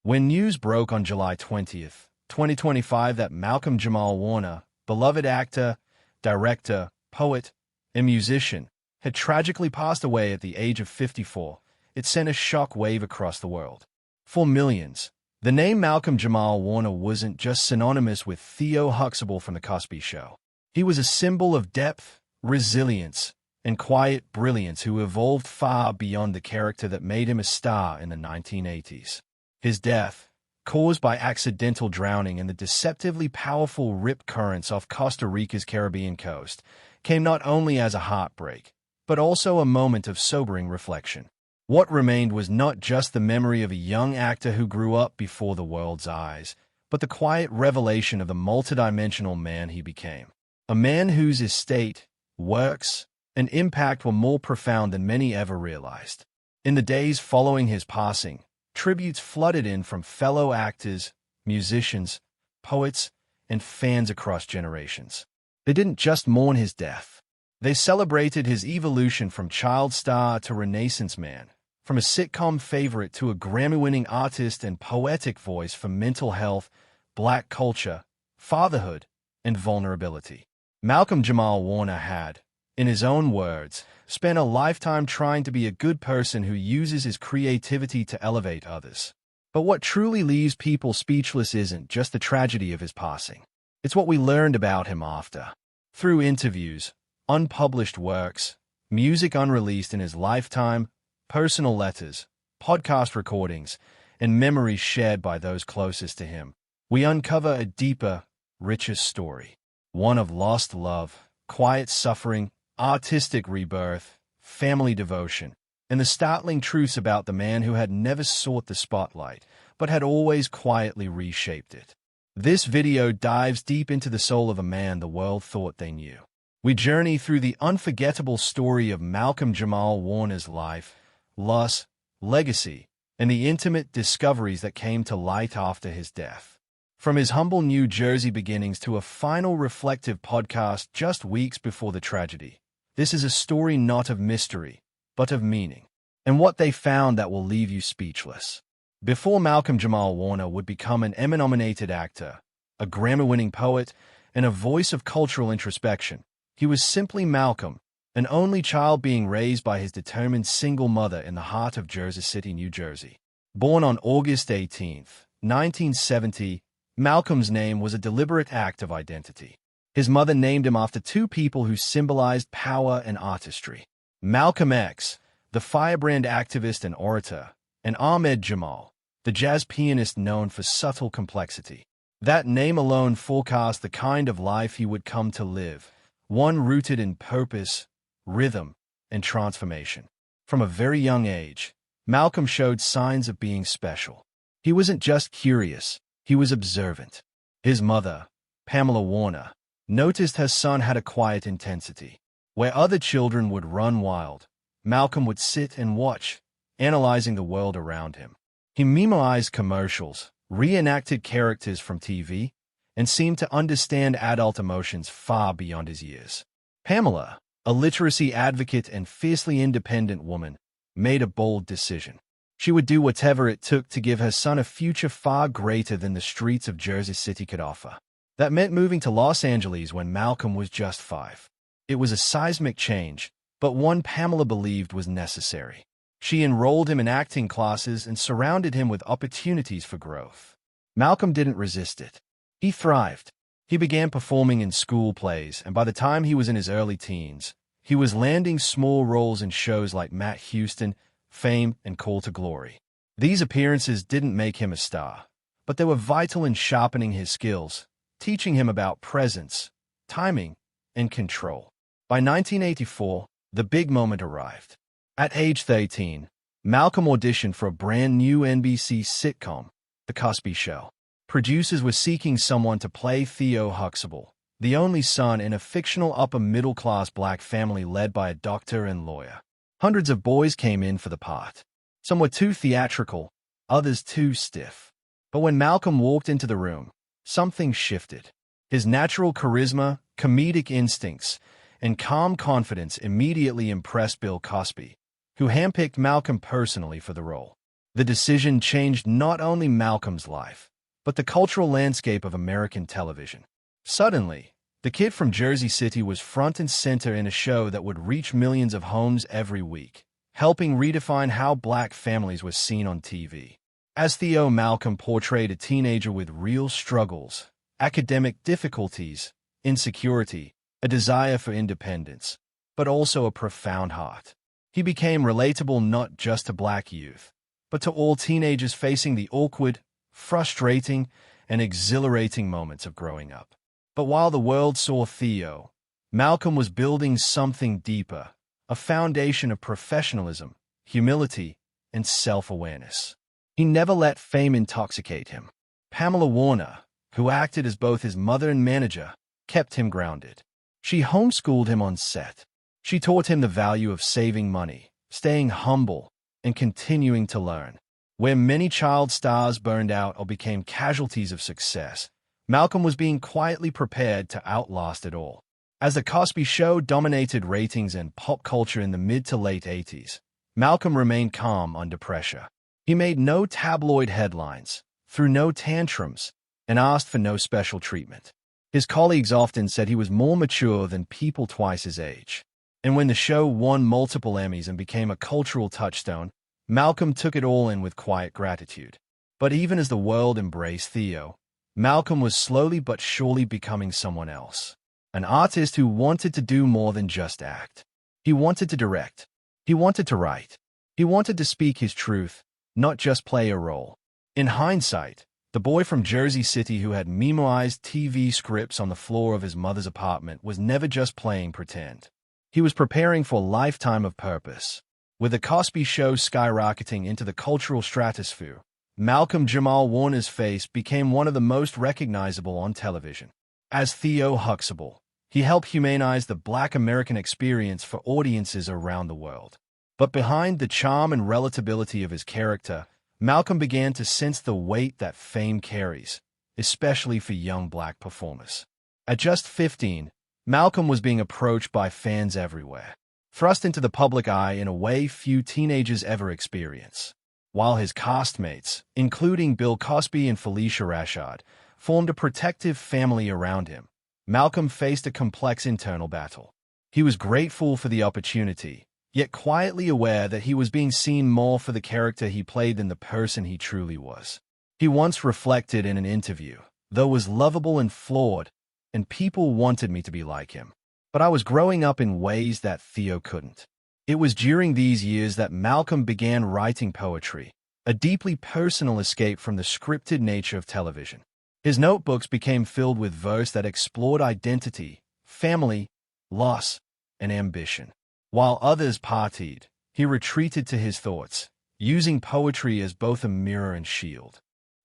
When news broke on July 20th, 2025 that Malcolm-Jamal Warner, beloved actor, director, poet, and musician, had tragically passed away at the age of 54, it sent a shock wave across the world. For millions, the name Malcolm-Jamal Warner wasn't just synonymous with Theo Huxtable from The Cosby Show. He was a symbol of depth, resilience, and quiet brilliance who evolved far beyond the character that made him a star in the 1980s. His death, caused by accidental drowning in the deceptively powerful rip currents off Costa Rica's Caribbean coast, came not only as a heartbreak, but also a moment of sobering reflection. What remained was not just the memory of a young actor who grew up before the world's eyes, but the quiet revelation of the multidimensional man he became. A man whose estate, works, and impact were more profound than many ever realized. In the days following his passing, tributes flooded in from fellow actors, musicians, poets, and fans across generations. They didn't just mourn his death. They celebrated his evolution from child star to Renaissance man, from a sitcom favorite to a Grammy-winning artist and poetic voice for mental health, black culture, fatherhood, and vulnerability. Malcolm-Jamal Warner had, in his own words, spent a lifetime trying to be a good person who uses his creativity to elevate others. But what truly leaves people speechless isn't just the tragedy of his passing. It's what we learned about him after. Through interviews, unpublished works, music unreleased in his lifetime, personal letters, podcast recordings, and memories shared by those closest to him, we uncover a deeper, richer story. One of lost love, quiet suffering, artistic rebirth, family devotion, and the startling truths about the man who had never sought the spotlight, but had always quietly reshaped it. This video dives deep into the soul of a man the world thought they knew. We journey through the unforgettable story of Malcolm-Jamal Warner's life, loss, legacy, and the intimate discoveries that came to light after his death. From his humble New Jersey beginnings to a final reflective podcast just weeks before the tragedy, this is a story not of mystery, but of meaning, and what they found that will leave you speechless. Before Malcolm-Jamal Warner would become an Emmy-nominated actor, a Grammy-winning poet, and a voice of cultural introspection, he was simply Malcolm, an only child being raised by his determined single mother in the heart of Jersey City, New Jersey. Born on August 18, 1970, Malcolm's name was a deliberate act of identity. His mother named him after two people who symbolized power and artistry: Malcolm X, the firebrand activist and orator, and Ahmed Jamal, the jazz pianist known for subtle complexity. That name alone forecast the kind of life he would come to live, one rooted in purpose, rhythm, and transformation. From a very young age, Malcolm showed signs of being special. He wasn't just curious, he was observant. His mother, Pamela Warner, noticed her son had a quiet intensity. Where other children would run wild, Malcolm would sit and watch, analyzing the world around him. He memorized commercials, reenacted characters from TV, and seemed to understand adult emotions far beyond his years. Pamela, a literacy advocate and fiercely independent woman, made a bold decision. She would do whatever it took to give her son a future far greater than the streets of Jersey City could offer. That meant moving to Los Angeles when Malcolm was just 5. It was a seismic change, but one Pamela believed was necessary. She enrolled him in acting classes and surrounded him with opportunities for growth. Malcolm didn't resist it. He thrived. He began performing in school plays, and by the time he was in his early teens, he was landing small roles in shows like Matt Houston, Fame, and Call to Glory. These appearances didn't make him a star, but they were vital in sharpening his skills, teaching him about presence, timing, and control. By 1984, the big moment arrived. At age 13, Malcolm auditioned for a brand new NBC sitcom, The Cosby Show. Producers were seeking someone to play Theo Huxtable, the only son in a fictional upper-middle-class black family led by a doctor and lawyer. Hundreds of boys came in for the part. Some were too theatrical, others too stiff. But when Malcolm walked into the room, something shifted. His natural charisma, comedic instincts, and calm confidence immediately impressed Bill Cosby, who handpicked Malcolm personally for the role. The decision changed not only Malcolm's life, but the cultural landscape of American television. Suddenly, the kid from Jersey City was front and center in a show that would reach millions of homes every week, helping redefine how black families were seen on TV. As Theo, Malcolm portrayed a teenager with real struggles, academic difficulties, insecurity, a desire for independence, but also a profound heart. He became relatable not just to black youth, but to all teenagers facing the awkward, frustrating, and exhilarating moments of growing up. But while the world saw Theo, Malcolm was building something deeper, a foundation of professionalism, humility, and self-awareness. He never let fame intoxicate him. Pamela Warner, who acted as both his mother and manager, kept him grounded. She homeschooled him on set. She taught him the value of saving money, staying humble, and continuing to learn. Where many child stars burned out or became casualties of success, Malcolm was being quietly prepared to outlast it all. As the Cosby Show dominated ratings and pop culture in the mid to late 80s, Malcolm remained calm under pressure. He made no tabloid headlines, threw no tantrums, and asked for no special treatment. His colleagues often said he was more mature than people twice his age. And when the show won multiple Emmys and became a cultural touchstone, Malcolm took it all in with quiet gratitude. But even as the world embraced Theo, Malcolm was slowly but surely becoming someone else. An artist who wanted to do more than just act. He wanted to direct. He wanted to write. He wanted to speak his truth, not just play a role. In hindsight, the boy from Jersey City who had memorized TV scripts on the floor of his mother's apartment was never just playing pretend. He was preparing for a lifetime of purpose. With the Cosby Show skyrocketing into the cultural stratosphere, Malcolm-Jamal Warner's face became one of the most recognizable on television. As Theo Huxtable, he helped humanize the Black American experience for audiences around the world. But behind the charm and relatability of his character, Malcolm began to sense the weight that fame carries, especially for young black performers. At just 15, Malcolm was being approached by fans everywhere, thrust into the public eye in a way few teenagers ever experience. While his castmates, including Bill Cosby and Felicia Rashad, formed a protective family around him, Malcolm faced a complex internal battle. He was grateful for the opportunity, yet quietly aware that he was being seen more for the character he played than the person he truly was. He once reflected in an interview, "Though was lovable and flawed, and people wanted me to be like him. But I was growing up in ways that Theo couldn't." It was during these years that Malcolm began writing poetry, a deeply personal escape from the scripted nature of television. His notebooks became filled with verse that explored identity, family, loss, and ambition. While others partied, he retreated to his thoughts, using poetry as both a mirror and shield.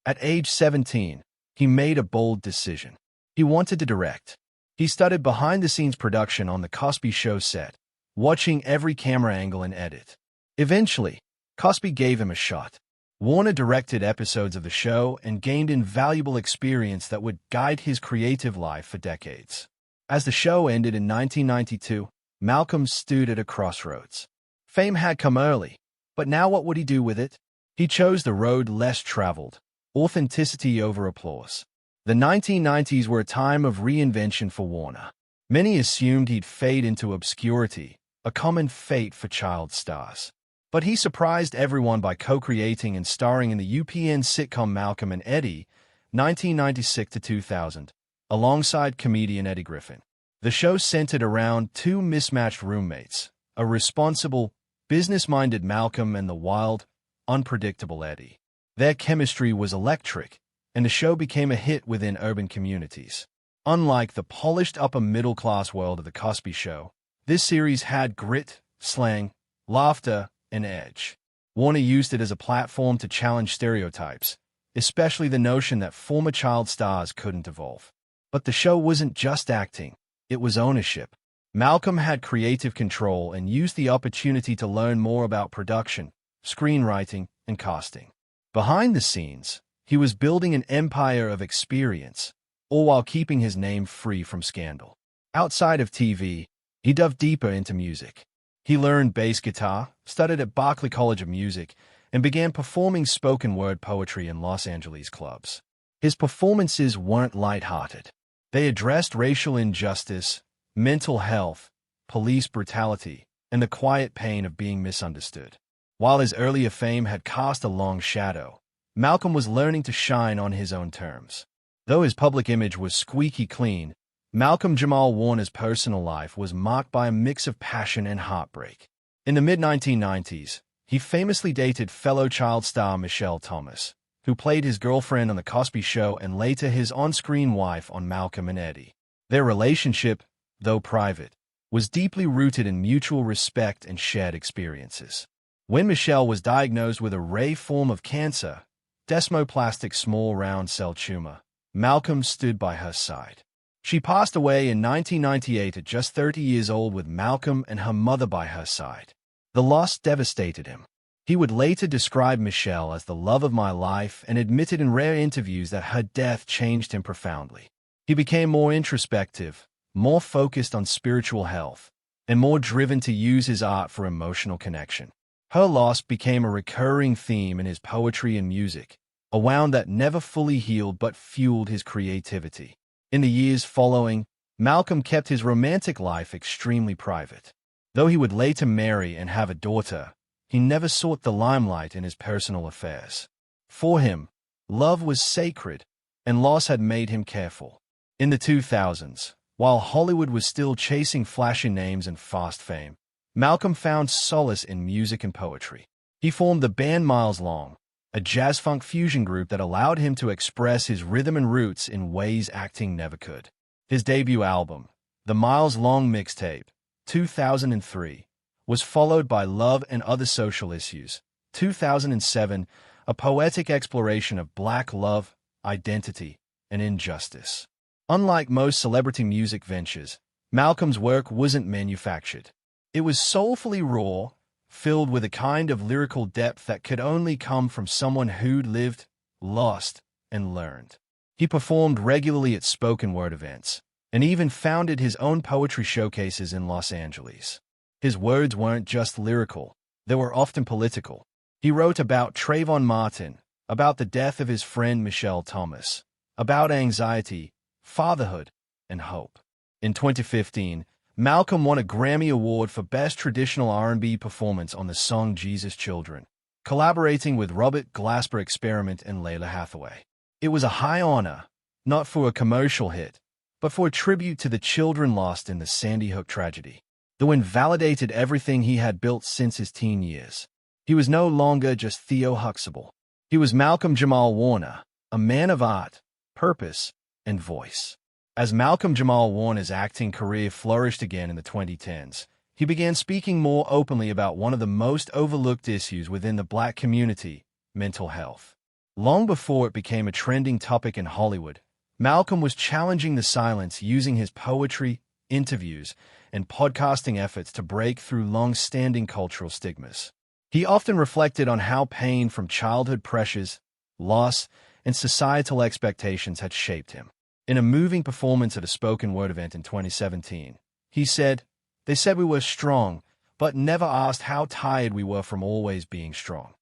At age 17, he made a bold decision. He wanted to direct. He studied behind-the-scenes production on the Cosby Show set, watching every camera angle and edit. Eventually, Cosby gave him a shot. Warner directed episodes of the show and gained invaluable experience that would guide his creative life for decades. As the show ended in 1992, Malcolm stood at a crossroads. Fame had come early, but now what would he do with it? He chose the road less traveled, authenticity over applause. The 1990s were a time of reinvention for Warner. Many assumed he'd fade into obscurity, a common fate for child stars. But he surprised everyone by co-creating and starring in the UPN sitcom Malcolm and Eddie, 1996 to 2000, alongside comedian Eddie Griffin. The show centered around two mismatched roommates, a responsible, business-minded Malcolm and the wild, unpredictable Eddie. Their chemistry was electric, and the show became a hit within urban communities. Unlike the polished upper-middle-class world of The Cosby Show, this series had grit, slang, laughter, and edge. Warner used it as a platform to challenge stereotypes, especially the notion that former child stars couldn't evolve. But the show wasn't just acting, it was ownership. Malcolm had creative control and used the opportunity to learn more about production, screenwriting, and casting. Behind the scenes, he was building an empire of experience, all while keeping his name free from scandal. Outside of TV, he dove deeper into music. He learned bass guitar, studied at Berklee College of Music, and began performing spoken-word poetry in Los Angeles clubs. His performances weren't lighthearted. They addressed racial injustice, mental health, police brutality, and the quiet pain of being misunderstood. While his earlier fame had cast a long shadow, Malcolm was learning to shine on his own terms. Though his public image was squeaky clean, Malcolm-Jamal Warner's personal life was marked by a mix of passion and heartbreak. In the mid-1990s, he famously dated fellow child star Michelle Thomas, who played his girlfriend on The Cosby Show and later his on-screen wife on Malcolm and Eddie. Their relationship, though private, was deeply rooted in mutual respect and shared experiences. When Michelle was diagnosed with a rare form of cancer, desmoplastic small round cell tumor, Malcolm stood by her side. She passed away in 1998 at just 30 years old with Malcolm and her mother by her side. The loss devastated him. He would later describe Michelle as the love of my life and admitted in rare interviews that her death changed him profoundly. He became more introspective, more focused on spiritual health, and more driven to use his art for emotional connection. Her loss became a recurring theme in his poetry and music, a wound that never fully healed but fueled his creativity. In the years following, Malcolm kept his romantic life extremely private. Though he would later marry and have a daughter, he never sought the limelight in his personal affairs. For him, love was sacred, and loss had made him careful. In the 2000s, while Hollywood was still chasing flashy names and fast fame, Malcolm found solace in music and poetry. He formed the band Miles Long, a jazz-funk fusion group that allowed him to express his rhythm and roots in ways acting never could. His debut album, The Miles Long Mixtape, 2003, was followed by Love and Other Social Issues, 2007, a poetic exploration of Black love, identity, and injustice. Unlike most celebrity music ventures, Malcolm's work wasn't manufactured. It was soulfully raw, filled with a kind of lyrical depth that could only come from someone who'd lived, lost, and learned. He performed regularly at spoken-word events, and even founded his own poetry showcases in Los Angeles. His words weren't just lyrical, they were often political. He wrote about Trayvon Martin, about the death of his friend Michelle Thomas, about anxiety, fatherhood, and hope. In 2015, Malcolm won a Grammy Award for Best Traditional R&B Performance on the song Jesus Children, collaborating with Robert Glasper Experiment and Layla Hathaway. It was a high honor, not for a commercial hit, but for a tribute to the children lost in the Sandy Hook tragedy. The win validated everything he had built since his teen years. He was no longer just Theo Huxtable. He was Malcolm-Jamal Warner, a man of art, purpose, and voice. As Malcolm-Jamal Warner's acting career flourished again in the 2010s, he began speaking more openly about one of the most overlooked issues within the Black community, mental health. Long before it became a trending topic in Hollywood, Malcolm was challenging the silence using his poetry, interviews, and podcasting efforts to break through long-standing cultural stigmas. He often reflected on how pain from childhood pressures, loss, and societal expectations had shaped him. In a moving performance at a spoken-word event in 2017, he said, "They said we were strong, but never asked how tired we were from always being strong."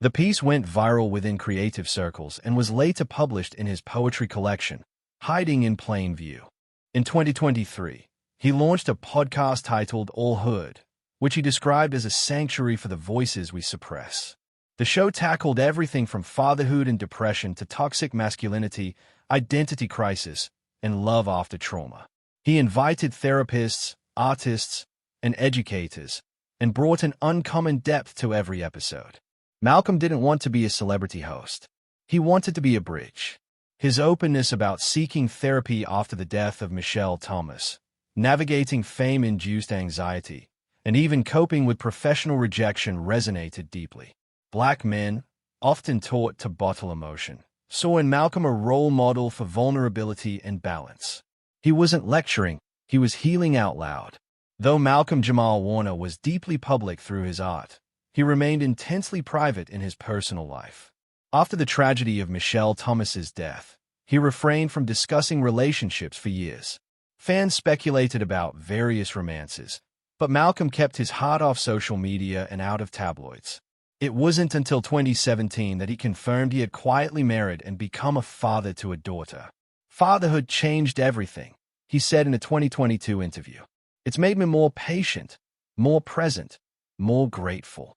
The piece went viral within creative circles and was later published in his poetry collection, Hiding in Plain View. In 2023, he launched a podcast titled All Hood, which he described as a sanctuary for the voices we suppress. The show tackled everything from fatherhood and depression to toxic masculinity, identity crisis, and love after trauma. He invited therapists, artists, and educators, and brought an uncommon depth to every episode. Malcolm didn't want to be a celebrity host. He wanted to be a bridge. His openness about seeking therapy after the death of Michelle Thomas, navigating fame-induced anxiety, and even coping with professional rejection resonated deeply. Black men, often taught to bottle emotion, saw in Malcolm a role model for vulnerability and balance. He wasn't lecturing, he was healing out loud. Though Malcolm-Jamal Warner was deeply public through his art, he remained intensely private in his personal life. After the tragedy of Michelle Thomas's death, he refrained from discussing relationships for years. Fans speculated about various romances, but Malcolm kept his heart off social media and out of tabloids. It wasn't until 2017 that he confirmed he had quietly married and become a father to a daughter. "Fatherhood changed everything," he said in a 2022 interview. "It's made me more patient, more present, more grateful."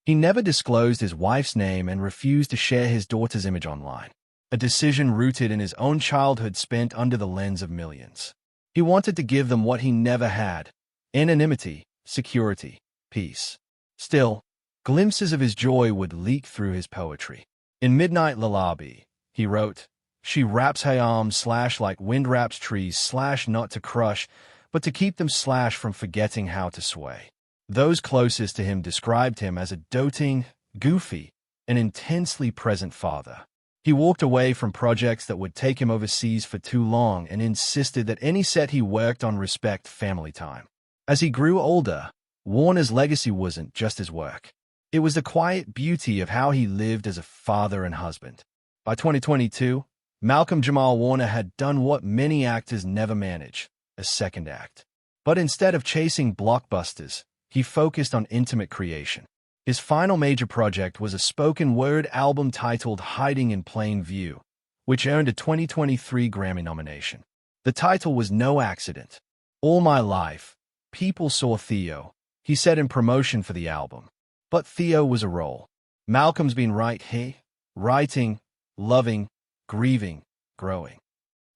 He never disclosed his wife's name and refused to share his daughter's image online, a decision rooted in his own childhood spent under the lens of millions. He wanted to give them what he never had: anonymity, security, peace. Still, glimpses of his joy would leak through his poetry. In Midnight Lullaby, he wrote, "She wraps her arms slash like wind wraps trees slash not to crush, but to keep them slash from forgetting how to sway." Those closest to him described him as a doting, goofy, and intensely present father. He walked away from projects that would take him overseas for too long and insisted that any set he worked on respect family time. As he grew older, Warner's legacy wasn't just his work. It was the quiet beauty of how he lived as a father and husband. By 2022, Malcolm-Jamal Warner had done what many actors never manage: a second act. But instead of chasing blockbusters, he focused on intimate creation. His final major project was a spoken-word album titled Hiding in Plain View, which earned a 2023 Grammy nomination. The title was no accident. "All my life, people saw Theo," he said in promotion for the album. But Theo was a role. Malcolm's been right here, writing, loving, grieving, growing.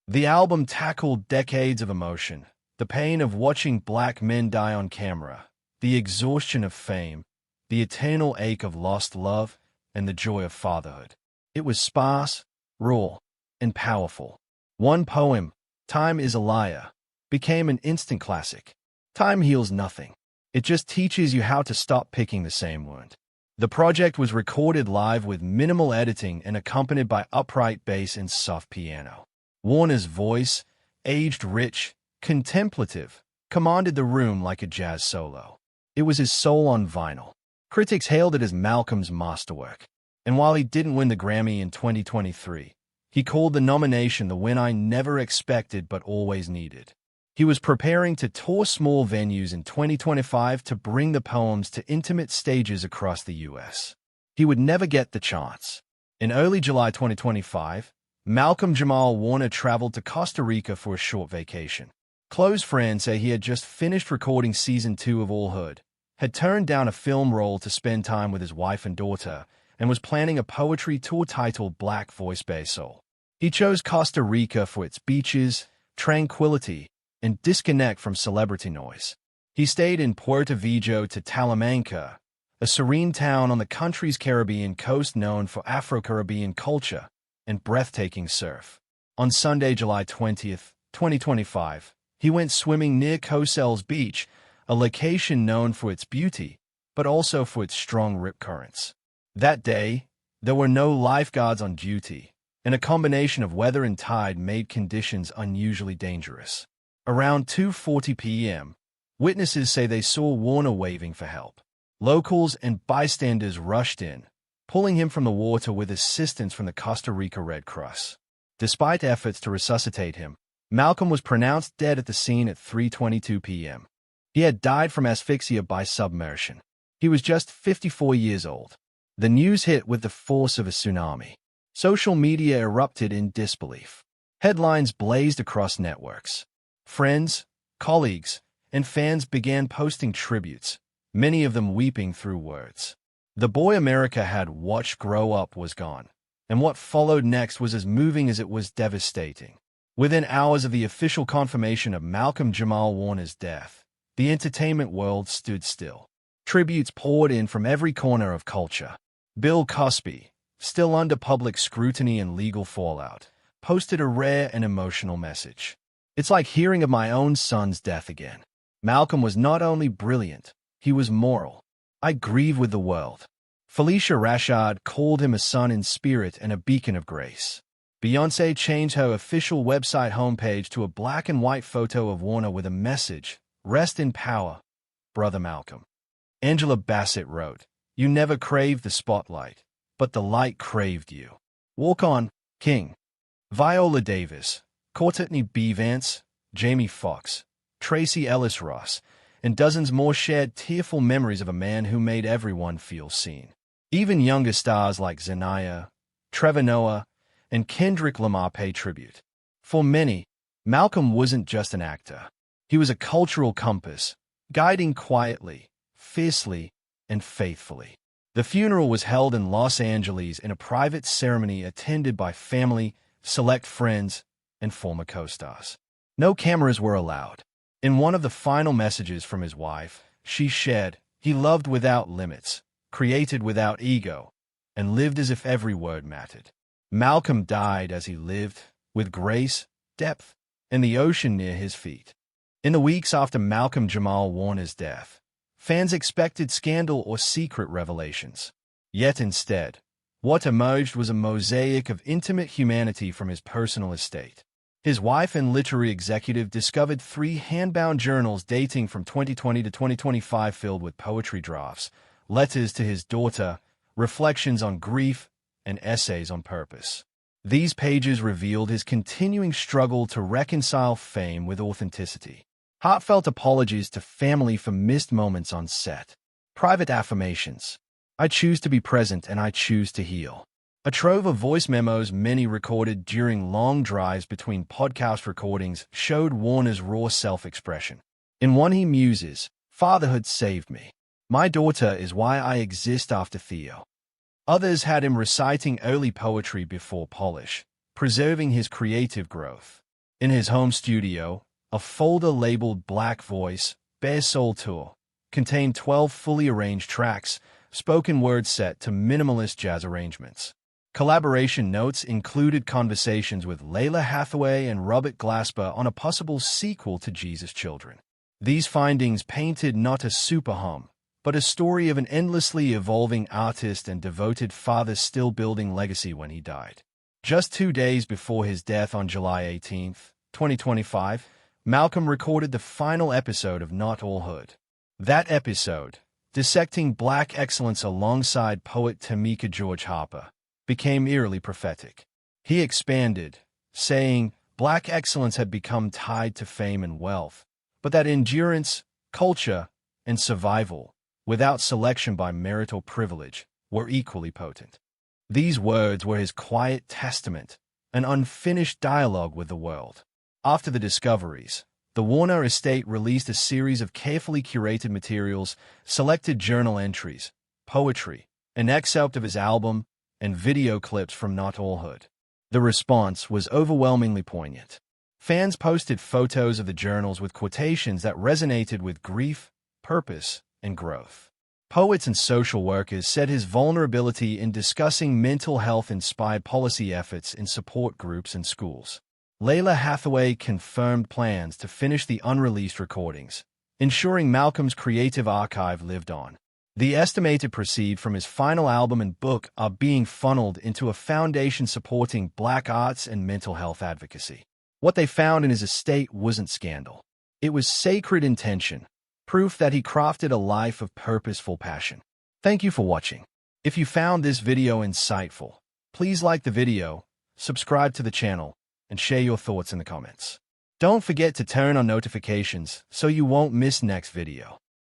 The album tackled decades of emotion: the pain of watching black men die on camera, the exhaustion of fame, the eternal ache of lost love, and the joy of fatherhood. It was sparse, raw, and powerful. One poem, "Time is a Liar," became an instant classic. Time heals nothing. It just teaches you how to stop picking the same wound. The project was recorded live with minimal editing and accompanied by upright bass and soft piano. Warner's voice, aged rich, contemplative, commanded the room like a jazz solo. It was his soul on vinyl. Critics hailed it as Malcolm's masterwork. And while he didn't win the Grammy in 2023, he called the nomination the win I never expected but always needed. He was preparing to tour small venues in 2025 to bring the poems to intimate stages across the U.S. He would never get the chance. In early July 2025, Malcolm-Jamal Warner traveled to Costa Rica for a short vacation. Close friends say he had just finished recording Season 2 of All Hood, had turned down a film role to spend time with his wife and daughter, and was planning a poetry tour titled Black Voice Bay Soul. He chose Costa Rica for its beaches, tranquility, and disconnect from celebrity noise. He stayed in Puerto Viejo to Talamanca, a serene town on the country's Caribbean coast known for Afro-Caribbean culture and breathtaking surf. On Sunday, July 20th, 2025, he went swimming near Cosel's Beach, a location known for its beauty, but also for its strong rip currents. That day, there were no lifeguards on duty, and a combination of weather and tide made conditions unusually dangerous. Around 2:40 p.m., witnesses say they saw Warner waving for help. Locals and bystanders rushed in, pulling him from the water with assistance from the Costa Rica Red Cross. Despite efforts to resuscitate him, Malcolm was pronounced dead at the scene at 3:22 p.m. He had died from asphyxia by submersion. He was just 54 years old. The news hit with the force of a tsunami. Social media erupted in disbelief. Headlines blazed across networks. Friends, colleagues, and fans began posting tributes, many of them weeping through words. The boy America had watched grow up was gone, and what followed next was as moving as it was devastating. Within hours of the official confirmation of Malcolm-Jamal Warner's death, the entertainment world stood still. Tributes poured in from every corner of culture. Bill Cosby, still under public scrutiny and legal fallout, posted a rare and emotional message. "It's like hearing of my own son's death again. Malcolm was not only brilliant, he was moral. I grieve with the world." Felicia Rashad called him a son in spirit and a beacon of grace. Beyoncé changed her official website homepage to a black and white photo of Warner with a message: "Rest in power, Brother Malcolm." Angela Bassett wrote, "You never craved the spotlight, but the light craved you. Walk on, King." Viola Davis, Courtney B. Vance, Jamie Foxx, Tracy Ellis Ross, and dozens more shared tearful memories of a man who made everyone feel seen. Even younger stars like Zendaya, Trevor Noah, and Kendrick Lamar pay tribute. For many, Malcolm wasn't just an actor. He was a cultural compass, guiding quietly, fiercely, and faithfully. The funeral was held in Los Angeles in a private ceremony attended by family, select friends, and former co-stars. No cameras were allowed. In one of the final messages from his wife, she shared, "He loved without limits, created without ego, and lived as if every word mattered." Malcolm died as he lived, with grace, depth, and the ocean near his feet. In the weeks after Malcolm-Jamal Warner's death, fans expected scandal or secret revelations. Yet instead, what emerged was a mosaic of intimate humanity from his personal estate. His wife and literary executive discovered 3 hand-bound journals dating from 2020 to 2025 filled with poetry drafts, letters to his daughter, reflections on grief, and essays on purpose. These pages revealed his continuing struggle to reconcile fame with authenticity. Heartfelt apologies to family for missed moments on set. Private affirmations. "I choose to be present and I choose to heal." A trove of voice memos many recorded during long drives between podcast recordings showed Warner's raw self-expression. In one he muses, "Fatherhood saved me. My daughter is why I exist after Theo." Others had him reciting early poetry before polish, preserving his creative growth. In his home studio, a folder labeled Black Voice, Bare Soul Tour contained 12 fully arranged tracks, spoken word set to minimalist jazz arrangements. Collaboration notes included conversations with Layla Hathaway and Robert Glasper on a possible sequel to Jesus' Children. These findings painted not a superhum, but a story of an endlessly evolving artist and devoted father still building legacy when he died. Just 2 days before his death on July 18, 2025, Malcolm recorded the final episode of Not All Hood. That episode, dissecting Black excellence alongside poet Tamika George Harper, became eerily prophetic. He expanded, saying Black excellence had become tied to fame and wealth, but that endurance, culture, and survival, without selection by merit or privilege, were equally potent. These words were his quiet testament, an unfinished dialogue with the world. After the discoveries, the Warner estate released a series of carefully curated materials, selected journal entries, poetry, an excerpt of his album, and video clips from Not All Hood. The response was overwhelmingly poignant. Fans posted photos of the journals with quotations that resonated with grief, purpose, and growth. Poets and social workers said his vulnerability in discussing mental health inspired policy efforts in support groups and schools. Layla Hathaway confirmed plans to finish the unreleased recordings, ensuring Malcolm's creative archive lived on. The estimated proceeds from his final album and book are being funneled into a foundation supporting Black arts and mental health advocacy. What they found in his estate wasn't scandal. It was sacred intention, proof that he crafted a life of purposeful passion. Thank you for watching. If you found this video insightful, please like the video, subscribe to the channel, and share your thoughts in the comments. Don't forget to turn on notifications so you won't miss next video.